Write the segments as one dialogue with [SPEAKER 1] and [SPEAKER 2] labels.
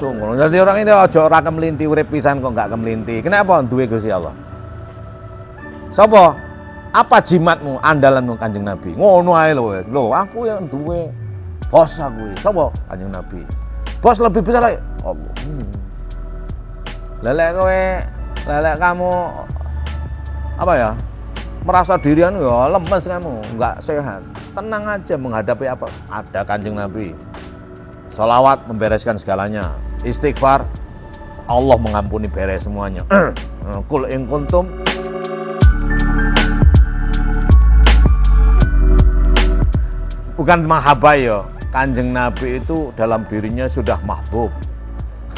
[SPEAKER 1] langsung. Jadi orang ini aja ora kemelinti urip pisan kok enggak kemelinti. Kenapa? Duwe Gusti Allah. Sapa? Apa jimatmu, andalanmu Kanjeng Nabi? Ngono ae lho wis. Lho, aku yang duwe bos aku. Sapa? Kanjeng Nabi. Bos lebih besar lagi. Allah. Lelek kamu apa ya? Merasa dirian ya lemes kamu, enggak sehat. Tenang aja menghadapi apa? Ada Kanjeng Nabi. Sholawat membereskan segalanya. Istighfar, Allah mengampuni beres semuanya. Kul in kuntum bukan mahabbah ya. Kanjeng Nabi itu dalam dirinya sudah mahbub.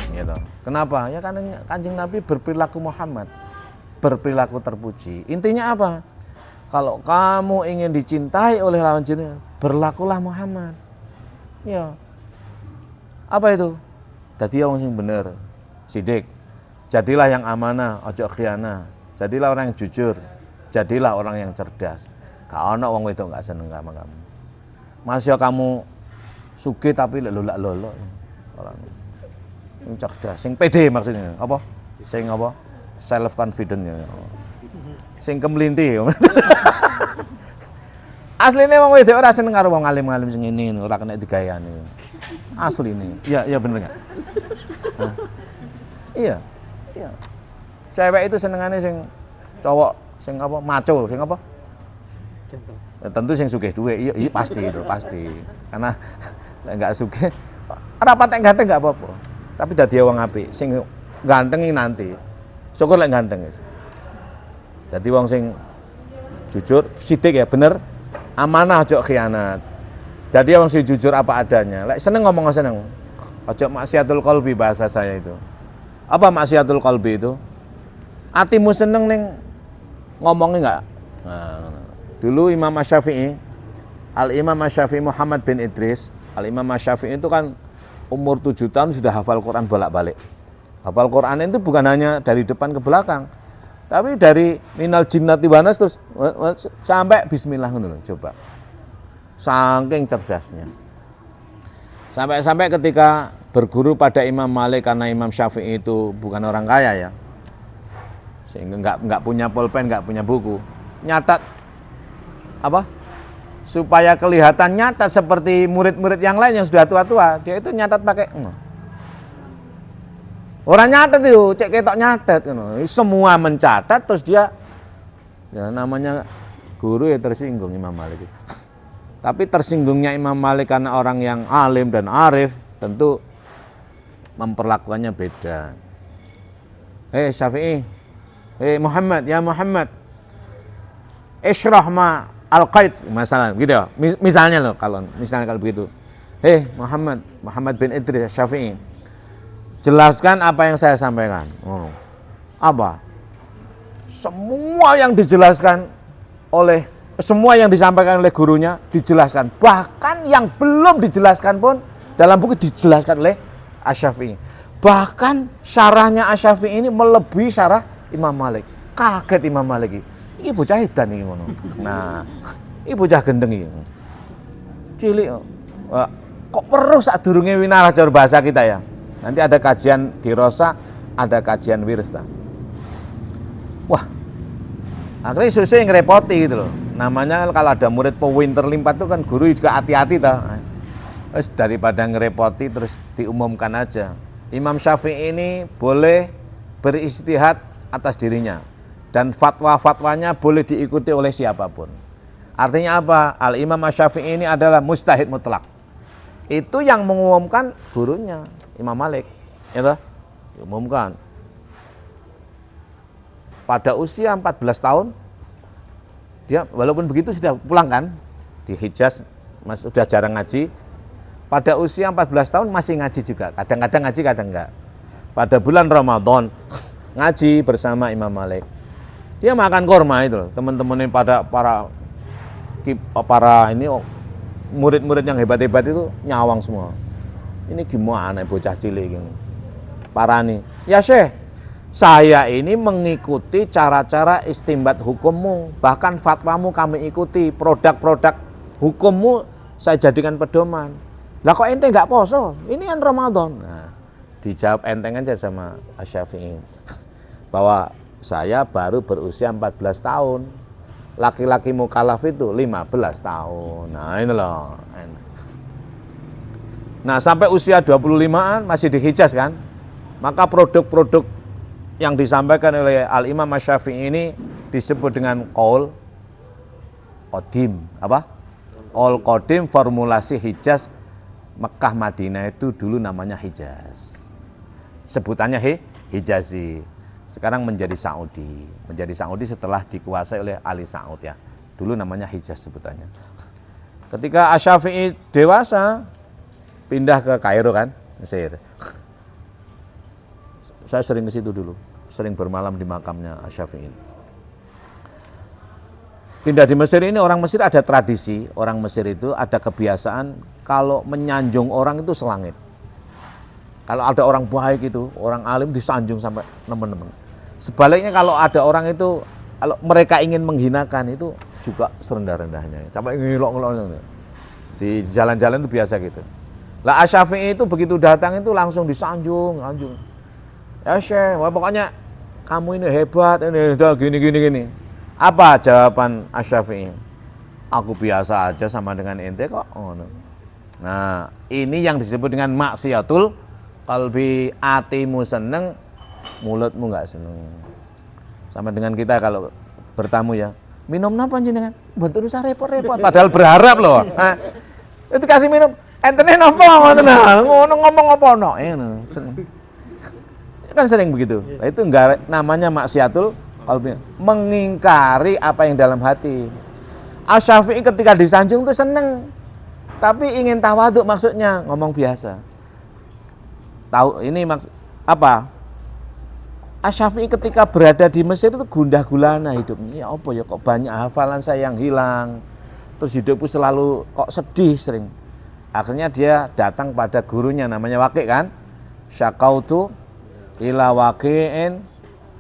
[SPEAKER 1] Gitu. Kenapa? Ya karena Kanjeng Nabi berperilaku Muhammad, berperilaku terpuji. Intinya apa? Kalau kamu ingin dicintai oleh lawan jenis, berlakulah Muhammad. Ya. Apa itu? Dadi wong sing bener, sidik. Jadilah yang amanah, ojo khianah. Jadilah orang yang jujur. Jadilah orang yang cerdas. Gak ono wong wedok gak seneng sama kamu. Masya kamu sugih tapi lolak-lolok. Orang yang cerdas, sing pede maksudnya. Apa? Sing apa? Self confident ya. Sing kemelinti. Asline wong wedok ora seneng karo wong alim-alim sing ngene, ora kena digayani. Asline. Iya bener enggak? Iya. Cewek itu senengane sing cowok sing apa? Maco, sing apa? Ya, tentu sing sugih duwe. Iya pasti itu, pasti. Karena enggak sugih rapat ganteng enggak apa-apa. Tapi dadi wong apik, sing ganteng nanti. Syukur lek ganteng guys. Jadi wong sing jujur, sidik ya bener, amanah ojo khianat. Jadi wong sing jujur apa adanya. Lek seneng ngomong seneng. Ojo maksiatul qalbi bahasa saya itu. Apa maksiatul qalbi itu? Atimu seneng ning ngomongnya enggak. Nah, dulu Imam Asy-Syafi'i, Al-Imam Asy-Syafi'i Muhammad bin Idris, Al-Imam Asy-Syafi'i itu kan umur 7 tahun sudah hafal Quran bolak-balik. Hafal Quran itu bukan hanya dari depan ke belakang, tapi dari minal jinnati wanas terus sampai bismillah dulu coba. Saking cerdasnya. Sampai ketika berguru pada Imam Malik karena Imam Syafi'i itu bukan orang kaya ya. Sehingga enggak punya pulpen, enggak punya buku. Nyatat apa? Supaya kelihatan nyata seperti murid-murid yang lain yang sudah tua-tua, dia itu nyatat pakai orang nyatet itu, cek ketok nyatet, semua mencatat terus dia, ya namanya guru ya tersinggung Imam Malik. Tapi tersinggungnya Imam Malik karena orang yang alim dan arif, tentu memperlakukannya beda. Syafi'i, Muhammad, ya Muhammad, isyrah ma al-qaid, masalah, gitu. Misalnya loh, kalau begitu, Muhammad bin Idris Syafi'i. Jelaskan apa yang saya sampaikan. Apa? Semua yang disampaikan oleh gurunya dijelaskan. Bahkan yang belum dijelaskan pun dalam buku dijelaskan oleh Asy-Syafi'i. Bahkan syarahnya Asy-Syafi'i ini melebihi syarah Imam Malik. Kaget Imam Malik. Ini bocah edan iki ngono. Nah, ini bocah gendeng iki. Cilik kok perlu sadurunge winarah cara bahasa kita ya. Nanti ada kajian dirosa, ada kajian wirsa. Wah, akhirnya susu yang ngerepoti gitu loh. Namanya kalau ada murid pewin terlimpat tuh kan guru juga hati-hati tau. Terus daripada ngerepoti terus diumumkan aja. Imam Syafi'i ini boleh beristihad atas dirinya. Dan fatwa-fatwanya boleh diikuti oleh siapapun. Artinya apa? Al-Imam Asy-Syafi'i ini adalah mujtahid mutlak. Itu yang mengumumkan gurunya. Imam Malik, ya diumumkan. Pada usia 14 tahun, dia walaupun begitu sudah pulang kan, di Hijaz, sudah jarang ngaji. Pada usia 14 tahun masih ngaji juga, kadang-kadang ngaji, kadang enggak. Pada bulan Ramadan, ngaji bersama Imam Malik. Dia makan kurma itu loh, teman-teman para ini murid-murid yang hebat-hebat itu nyawang semua. Ini gimana bocah cilik ini? Parani. Ya Syekh, saya ini mengikuti cara-cara istimbat hukummu, bahkan fatwamu kami ikuti, produk-produk hukummu saya jadikan pedoman. Lah kok ente enggak poso? Ini kan Ramadan. Nah, Dijawab enteng aja sama Asy-Syafi'i. Bahwa saya baru berusia 14 tahun. Laki-laki mukallaf itu 15 tahun. Nah, ini loh. Nah, sampai usia 25-an masih di Hijaz kan? Maka produk-produk yang disampaikan oleh Al-Imam Asy-Syafi'i ini disebut dengan qaul qadim. Apa? Qaul qadim, formulasi Hijaz. Mekah Madinah itu dulu namanya Hijaz. Sebutannya Hijazi. Sekarang menjadi Saudi. Menjadi Saudi setelah dikuasai oleh Ali Saud ya. Dulu namanya Hijaz sebutannya. Ketika Asy-Syafi'i dewasa, pindah ke Kairo kan, Mesir. Saya sering ke situ dulu, sering bermalam di makamnya Asy-Syafi'i. Pindah di Mesir ini, orang Mesir ada tradisi, orang Mesir itu ada kebiasaan kalau menyanjung orang itu selangit. Kalau ada orang baik itu, orang alim disanjung sampai nemen-nemen. Sebaliknya kalau ada orang itu, kalau mereka ingin menghinakan itu juga serendah-rendahnya. Sampai ngilok-ngilok. Di jalan-jalan itu biasa gitu. Lah Asy-Syafi'i itu begitu datang itu langsung disanjung, sanjung. Ya Syekh, pokoknya kamu ini hebat, ini udah gini. Apa jawaban Asy-Syafi'i? Aku biasa aja sama dengan ente kok. Nah, ini yang disebut dengan maksiatul qalbi, hatimu seneng, mulutmu enggak seneng. Sama dengan kita kalau bertamu ya, minum napa jenengan? Mboten usah repot-repot, padahal berharap loh. Nah, itu kasih minum, entene napa ngoten ngono ngomong apa ono. Kan sering begitu. Nah, itu enggak namanya maksiatul qalbi, mengingkari apa yang dalam hati. Asy-Syafi'i ketika disanjung itu seneng, tapi ingin tawaduk maksudnya, ngomong biasa. Tahu ini apa? Asy-Syafi'i ketika berada di Mesir itu gundah gulana hidupnya. Ya apa ya kok banyak hafalan saya yang hilang. Terus hidupku selalu kok sedih sering. Akhirnya dia datang pada gurunya namanya Waqi' kan? Syaqautu ila Waqi'in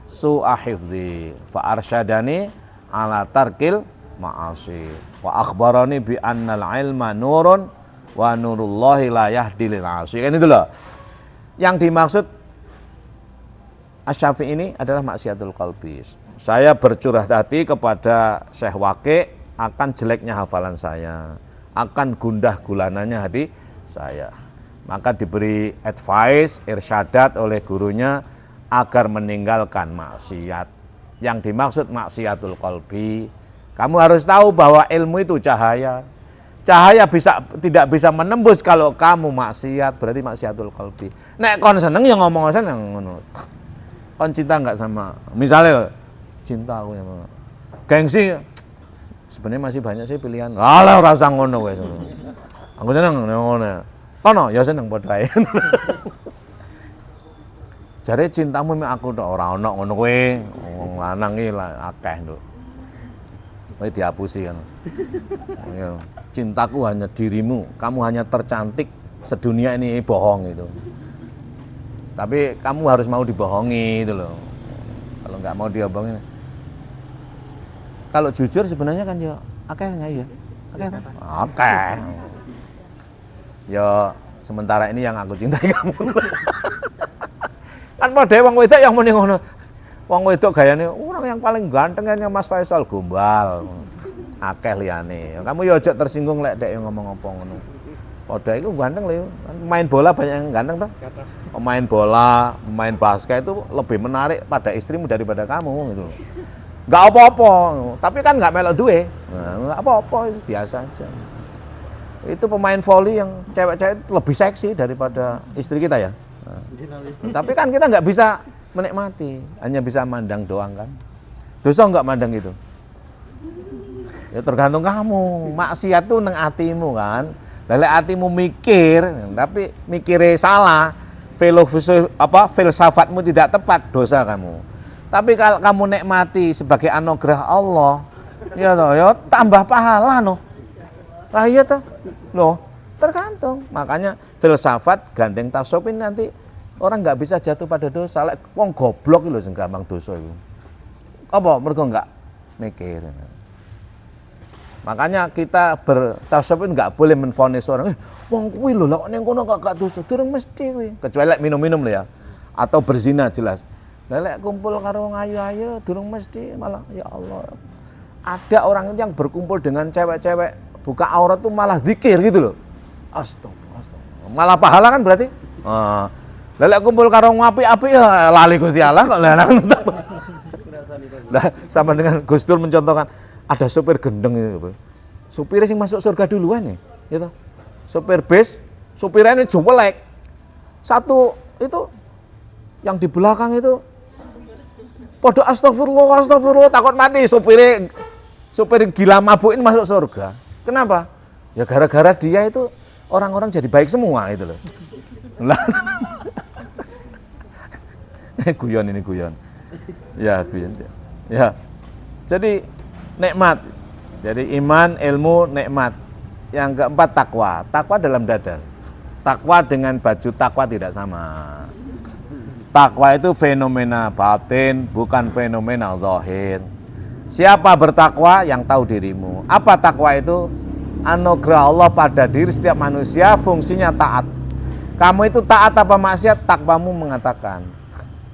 [SPEAKER 1] su'a hifdzi fa arsyadani ala tarkil ma'asi wa akhbarani bi annal ilma nurun wa nurullahi la yahdi lil 'asi. Kan itu loh. Yang dimaksud Asy-Syafi'i ini adalah maksiatul qalbi. Saya bercurah hati kepada Syekh Waqi' akan jeleknya hafalan saya, akan gundah gulananya hati saya. Maka diberi advice, irsyadat oleh gurunya agar meninggalkan maksiat. Yang dimaksud maksiatul qalbi, kamu harus tahu bahwa ilmu itu cahaya. Cahaya tidak bisa menembus kalau kamu maksiat, berarti maksiatul qalbi. Nek kon seneng ya ngomong seneng ngono. Kon cinta enggak sama, misalnya cinta aku ya. Gengsi sebenarnya masih banyak sih pilihan. Alah ora usah ngono wis. Aku seneng ngono. Kono ya seneng padha ae. Jare cintamu mek aku tok ora ono ngono kowe. Wong lanang iki akeh lho. Kowe dihapusi kan. Ya. Cintaku hanya dirimu, kamu hanya tercantik sedunia ini, bohong itu. Tapi kamu harus mau dibohongi itu loh. Kalau nggak mau dibohongin. Kalau jujur sebenarnya kan ya akeh nggak ya? Akeh. Ya sementara ini yang aku cintai kamu. Kan modhe wong wedok yang muni ngono. Wong wedok gayane orang yang paling ganteng kan Mas Faisal Gombal. Akeh liyane. Kamu ya aja tersinggung lek dek ngomong apa ngono. Padha iku ganteng lho. Main bola banyak yang ganteng toh. Pemain bola, pemain basket itu lebih menarik pada istrimu daripada kamu gitu. Enggak apa-apa, tapi kan enggak melok duwe. Nah, enggak apa-apa, itu biasa aja. Itu pemain voli yang cewek-cewek lebih seksi daripada istri kita ya. Nah, tapi kan kita enggak bisa menikmati, hanya bisa mandang doang kan. Dosa enggak mandang gitu? Ya tergantung kamu. Maksiat tuh nang atimu kan. Lelek atimu mikir, tapi mikirnya salah, filsafatmu tidak tepat, dosa kamu. Tapi kalau kamu nikmati sebagai anugerah Allah, ya toh, ya tambah pahala noh. Lah iya toh, loh tergantung. Makanya filsafat gandeng tasawuf ini nanti orang nggak bisa jatuh pada dosa. Lek wong goblok lho sing gampang dosa itu. Apa? Mergo nggak mikir. Makanya kita bertasawuf nggak boleh menvonis orang, wong kuwi lho lek ning kono gak dosa, durung mesti kuwi. Kecuali lek minum-minum lho ya. Atau berzina jelas. Lek kumpul karo wong ayu-ayu durung mesti malah ya Allah. Ada orang yang berkumpul dengan cewek-cewek buka aurat tuh malah zikir gitu loh. Astagfirullah. Malah pahala kan berarti? Lek kumpul karo wong apik-apik ya lali Gusti Allah kok lah. Sama dengan Gus Dur mencontohkan ada sopir gendeng itu. Supirnya sing masuk surga duluan ya, gitu. Sopir bis, supirnya ini jelek. Satu itu yang di belakang itu podo astagfirullah takut mati supir gila mabukin masuk surga. Kenapa? Ya gara-gara dia itu orang-orang jadi baik semua itu loh. Lah. Guyon. Ya, guyon. Ya. Jadi nikmat. Jadi iman, ilmu, nikmat. Yang keempat takwa. Takwa dalam dada. Takwa dengan baju takwa tidak sama. Takwa itu fenomena batin, bukan fenomena zahir. Siapa bertakwa yang tahu dirimu. Apa takwa itu? Anugerah Allah pada diri setiap manusia, fungsinya taat. Kamu itu taat apa maksiat? Takwamu mengatakan,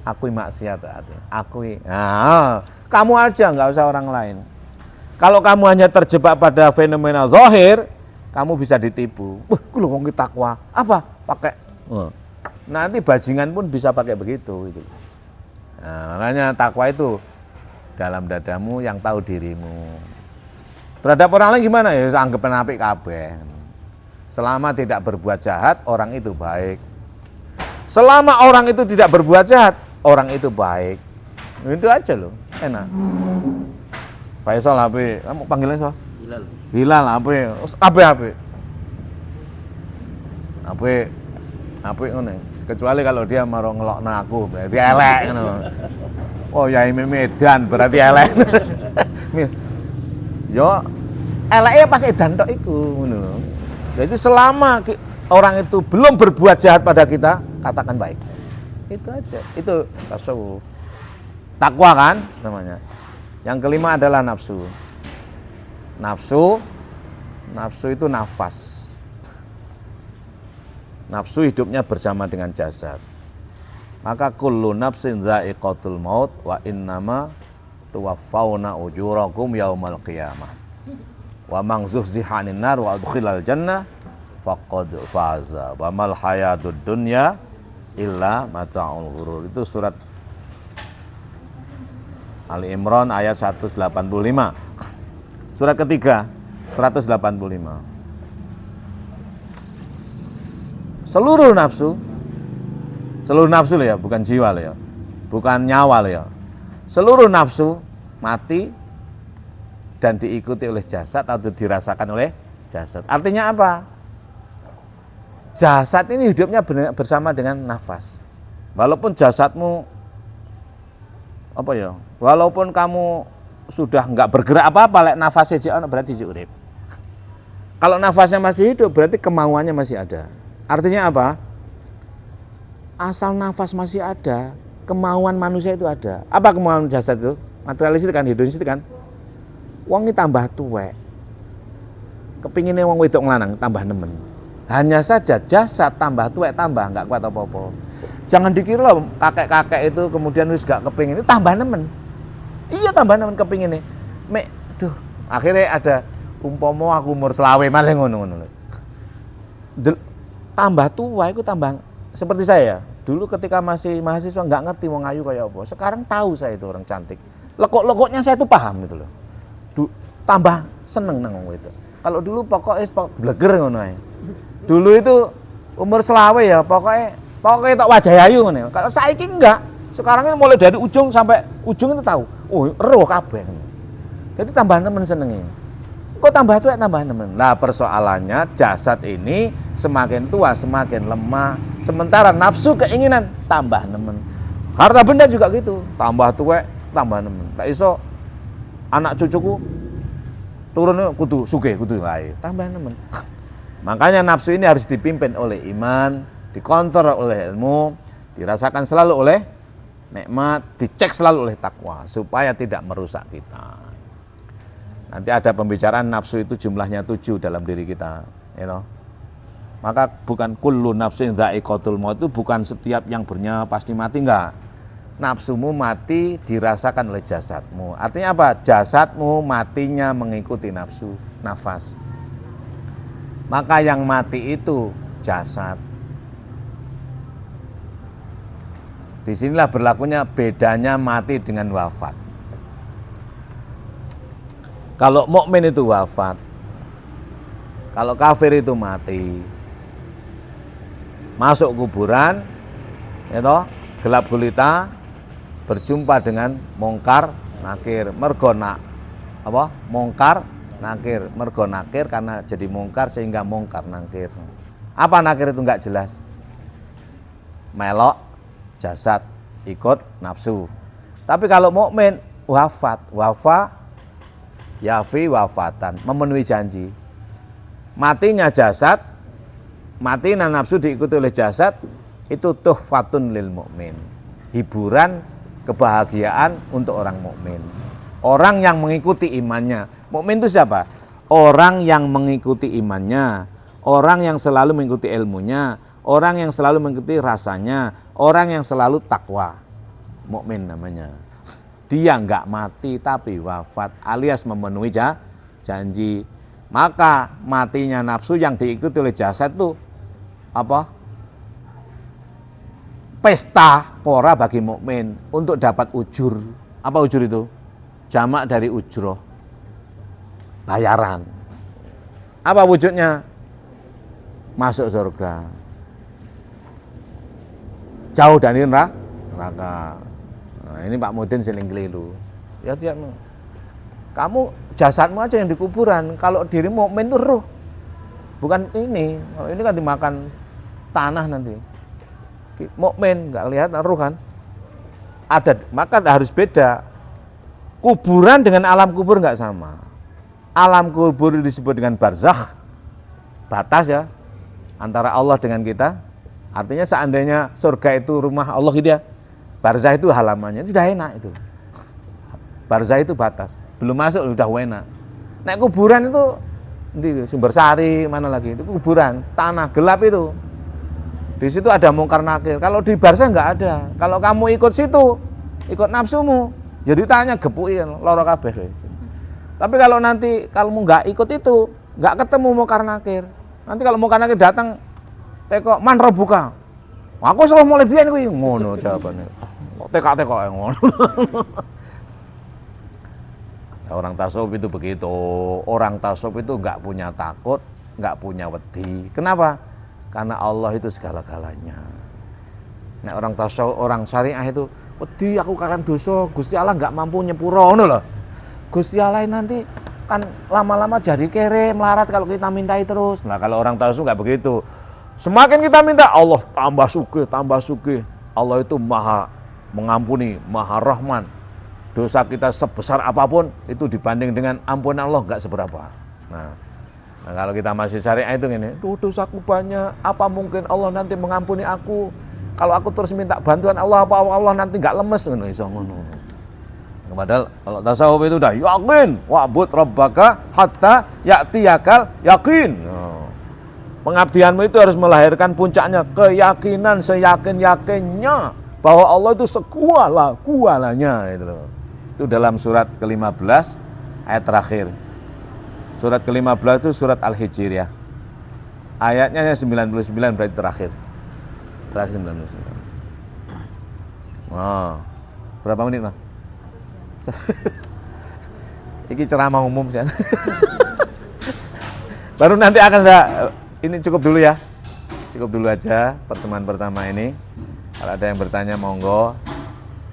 [SPEAKER 1] akui maksiat, akui. Nah, kamu aja, nggak usah orang lain. Kalau kamu hanya terjebak pada fenomena zahir, kamu bisa ditipu. Wah, gue ngomong takwa. Apa? Pakai. Nanti bajingan pun bisa pakai begitu. Gitu. Nah, makanya takwa itu dalam dadamu yang tahu dirimu. Terhadap orang lain gimana ya? Anggap apik kabeh. Selama tidak berbuat jahat, orang itu baik. Selama orang itu tidak berbuat jahat, orang itu baik. Itu aja loh, enak. Faisal apa? Kamu panggilnya siapa? Hilal apa? Apa ngono. Kecuali kalau dia mau ngelokno aku, berarti elek ngono. Oh ya Medan berarti elek. Yo eleknya pas edan tok iku ngono. Jadi selama orang itu belum berbuat jahat pada kita, katakan baik. Itu aja. Itu tasawuf. Takwa kan namanya. Yang kelima adalah nafsu. Nafsu itu nafas. Nafsu hidupnya bersama dengan jasad. Maka kullu nafsin dha'iqatul maut wa innama tuwaffawna ujurakum yaumal qiyamah. Wa man zuhziha 'anil nar wa udkhilal jannah faqad faza. Wa mal hayatud dunya illa mata'ul ghurur. Itu surat Ali Imran ayat 185. Surat ketiga 185. Seluruh nafsu loh ya, bukan jiwa loh ya. Bukan nyawa loh ya. Seluruh nafsu mati dan diikuti oleh jasad atau dirasakan oleh jasad. Artinya apa? Jasad ini hidupnya bersama dengan nafas. Walaupun jasadmu apa ya? Walaupun kamu sudah enggak bergerak apa-apa, lek nafasnya jek berarti jek urip. Kalau nafasnya masih hidup berarti kemauannya masih ada. Artinya apa? Asal nafas masih ada, kemauan manusia itu ada. Apa kemauan jasad itu? Materialis itu kan, hedonis itu kan. Wong ini tambah tuwek. Kepinginnya wong wedok nglanang tambah nemen. Hanya saja jasad tambah tuwek tambah enggak kuat apa-apa. Jangan dikira loh kakek-kakek itu kemudian wis gak kepingin itu tambah nemen. Iya tambah nemen kepingin nih. Akhirnya ada umpama aku umur selawe malah ngono-ngono. Tambah tua itu tambah seperti saya. Dulu ketika masih mahasiswa nggak ngerti wong ayu kayak apa. Sekarang tahu saya itu orang cantik. Lekok-lekoknya saya itu paham gitu loh. Tambah seneng nang wong itu. Kalau dulu pokoknya bleger ngono ae. Dulu itu umur selawe ya pokoknya tok wajah ayu ngene. Kalau saiki enggak. Sekarang ini mulai dari ujung sampai ujung itu tahu. Oh, roh kabeh. Jadi tambah nemen senenge. Kok tambah tua tambah nemen. Nah, persoalannya jasad ini semakin tua semakin lemah. Sementara nafsu keinginan tambah nemen. Harta benda juga gitu, tambah tua tambah nemen. Tak iso anak cucuku turun kudu sugih kudu lae, tambah nemen. Makanya nafsu ini harus dipimpin oleh iman, dikontrol oleh ilmu, dirasakan selalu oleh nikmat, dicek selalu oleh takwa supaya tidak merusak kita. Nanti ada pembicaraan nafsu itu jumlahnya 7 dalam diri kita, you know. Maka bukan kullu nafsin dha'iqatul maut, itu bukan setiap yang bernyawa pasti mati, enggak. Nafsumu mati dirasakan oleh jasadmu. Artinya apa? Jasadmu matinya mengikuti nafsu, nafas. Maka yang mati itu jasad. Disinilah berlakunya bedanya mati dengan wafat. Kalau mukmin itu wafat, kalau kafir itu mati, masuk kuburan, itu gelap gulita, berjumpa dengan mungkar nakir, mergo apa? Mungkar nakir, mergo nakir karena jadi mungkar sehingga mungkar nakir. Apa nakir itu enggak jelas. Melok jasad ikut nafsu. Tapi kalau mukmin wafat, yafi wafatan, memenuhi janji. Matinya jasad, matinya nafsu diikuti oleh jasad, itu tuhfatun lil mukmin. Hiburan, kebahagiaan untuk orang mukmin. Orang yang mengikuti imannya. Mukmin itu siapa? Orang yang mengikuti imannya, orang yang selalu mengikuti ilmunya, orang yang selalu mengikuti rasanya, orang yang selalu takwa. Mukmin namanya. Dia enggak mati tapi wafat alias memenuhi janji. Maka matinya nafsu yang diikuti oleh jasad itu apa? Pesta pora bagi mukmin untuk dapat ujur. Apa ujur itu? Jamak dari ujroh. Bayaran. Apa wujudnya? Masuk surga. Jauh dari neraka. Nah, ini Pak Mudin sering keliru. Ya tidak, kamu jasadmu aja yang di kuburan. Kalau diri mukmin itu ruh, bukan ini. Kalau ini kan dimakan tanah nanti. Mukmin nggak lihat ruh kan? Ada, maka harus beda. Kuburan dengan alam kubur nggak sama. Alam kubur disebut dengan barzakh, batas ya antara Allah dengan kita. Artinya seandainya surga itu rumah Allah gitu ya, barzah itu halamannya, itu sudah enak itu. Barzah itu batas, belum masuk sudah enak. Nek kuburan itu di Sumbersari mana lagi, itu kuburan, tanah gelap itu. Di situ ada mungkar nakir. Kalau di barzah nggak ada. Kalau kamu ikut situ, ikut nafsumu, jadi tanya gepuin loro kabeh. Tapi kalau nanti kamu nggak ikut itu, nggak ketemu mungkar nakir. Nanti kalau mungkar nakir datang, teko man robuka. Aku selalu mulai biyen kuwi ngono jawabane. Kok teka-teka ngono. Ya, orang tasawuf itu begitu. Orang tasawuf itu enggak punya takut, enggak punya wedi. Kenapa? Karena Allah itu segala-galanya. Nah, orang tasawuf, orang syariah itu wedi aku karan dosa, Gusti Allah enggak mampu nyepuro ngono lho. Gusti Allah nanti kan lama-lama jadi kere, melarat kalau kita mintai terus. Nah, kalau orang tasawuf enggak begitu. Semakin kita minta, Allah tambah sugih, tambah sugih. Allah itu maha mengampuni, maha rahman. Dosa kita sebesar apapun, itu dibanding dengan ampunan Allah enggak seberapa. Nah, kalau kita masih syariah itu gini, dosaku banyak, apa mungkin Allah nanti mengampuni aku? Kalau aku terus minta bantuan Allah, apa Allah nanti enggak lemes? Iso ngono. Padahal kalau tasawuf itu udah yakin, wa'bud rabbaka hatta ya'tiyakal yakin. Pengabdianmu itu harus melahirkan puncaknya keyakinan seyakin-yakinnya bahwa Allah itu sekuala-kualanya itu loh. Itu dalam surat ke-15 ayat terakhir. Surat ke-15 itu surat Al-Hijr ya. Ayatnya 99 berarti terakhir. Terakhir 99. Oh. Berapa menit, Mas? Ini ceramah umum sih. Baru nanti akan saya ini cukup dulu ya. Cukup dulu aja pertemuan pertama ini. Kalau ada yang bertanya monggo.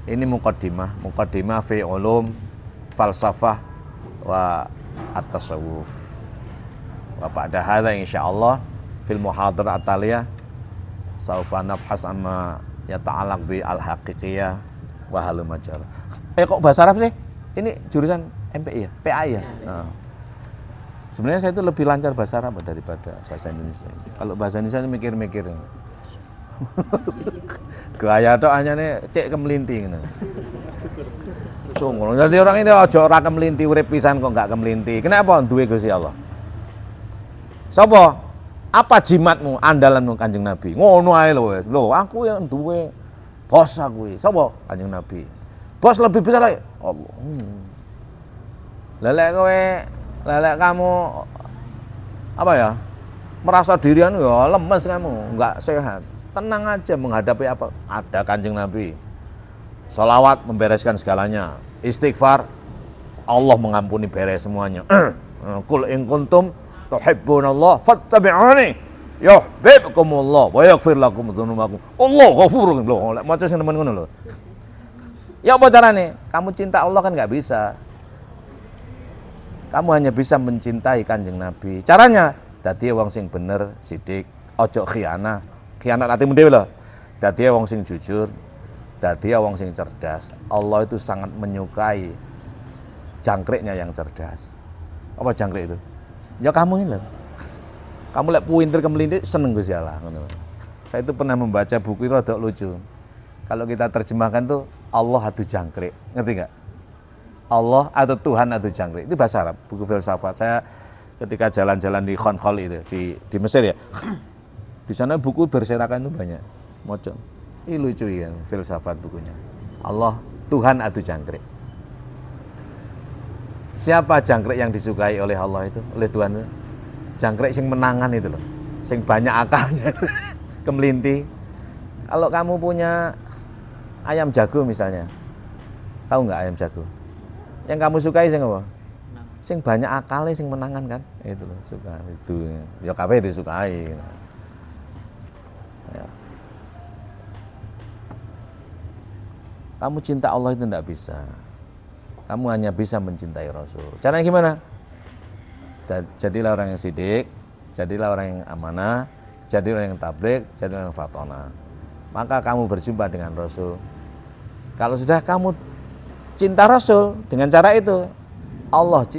[SPEAKER 1] Ini muqaddimah fi ulum falsafah wa at-tasawuf. Wa ba'da hadza insyaallah fil muhadarah ataliyah saufa nabhas amma yata'allaq bi al-haqiqiyah wa halul majal. Kok bahasa Arab sih? Ini jurusan MPI ya? PAI ya? Nah. Sebenarnya saya itu lebih lancar bahasa Arab daripada bahasa Indonesia. Kalau bahasa Indonesia ini mikir-mikir. Gaya tok hanya nih cek kemelinting. langsung. Jadi orang ini ojo ora kemelinti urip pisan kok enggak kemelinti. Kenapa? Duwe Gusti Allah. Sapa? Apa jimatmu, andalanmu Kanjeng Nabi? Ngono ae lho wis. Lho, aku yang duwe bos aku iki. Sapa? Kanjeng Nabi. Bos lebih besar lagi. Allah. Lelek kamu apa ya? Merasa dirian ya lemes kamu, enggak sehat. Tenang aja menghadapi apa? Ada Kanjeng Nabi. Salawat membereskan segalanya. Istighfar, Allah mengampuni beres semuanya. Qul in kuntum tuhibbunallah fattabi'uni yuhibbukumullah wa yaghfir lakum dzunubakum. Allah ghafurun. Lho, lek maca sing nemen ngono lho. Ya apa carane? Kamu cinta Allah kan enggak bisa. Kamu hanya bisa mencintai Kanjeng Nabi. Caranya dadi wong sing bener, sidik, ojo khianat. Khianat atimu dhewe lho. Dadi wong sing jujur, dadi wong sing cerdas. Allah itu sangat menyukai jangkriknya yang cerdas. Apa jangkrik itu? Ya kamu ini loh. Kamu lek pinter kemelintir seneng Gusti Allah ngono. Saya itu pernah membaca buku itu rada lucu. Kalau kita terjemahkan tuh Allah adu jangkrik. Ngerti enggak? Allah atau Tuhan adu jangkrik. Itu bahasa Arab, buku filsafat. Saya ketika jalan-jalan di Khonkhol itu di Mesir ya. Di sana buku berserakan itu banyak. Moco. Ini lucu ya filsafat bukunya. Allah, Tuhan adu jangkrik. Siapa jangkrik yang disukai oleh Allah itu? Oleh Tuhan itu? Jangkrik sing menangan itu loh. Sing banyak akalnya. Kemelinti. Kalau kamu punya ayam jago misalnya. Tahu nggak ayam jago? Yang kamu sukai sing apa? Sing banyak akalnya sing menangan kan? Itu loh, suka itu. Ya kabeh disukai. Ya. Kamu cinta Allah itu tidak bisa. Kamu hanya bisa mencintai Rasul. Caranya gimana? Jadilah orang yang sidik, jadilah orang yang amanah, jadilah orang yang tabligh, jadilah orang yang fatona. Maka kamu berjumpa dengan Rasul. Kalau sudah kamu cinta Rasul dengan cara itu, Allah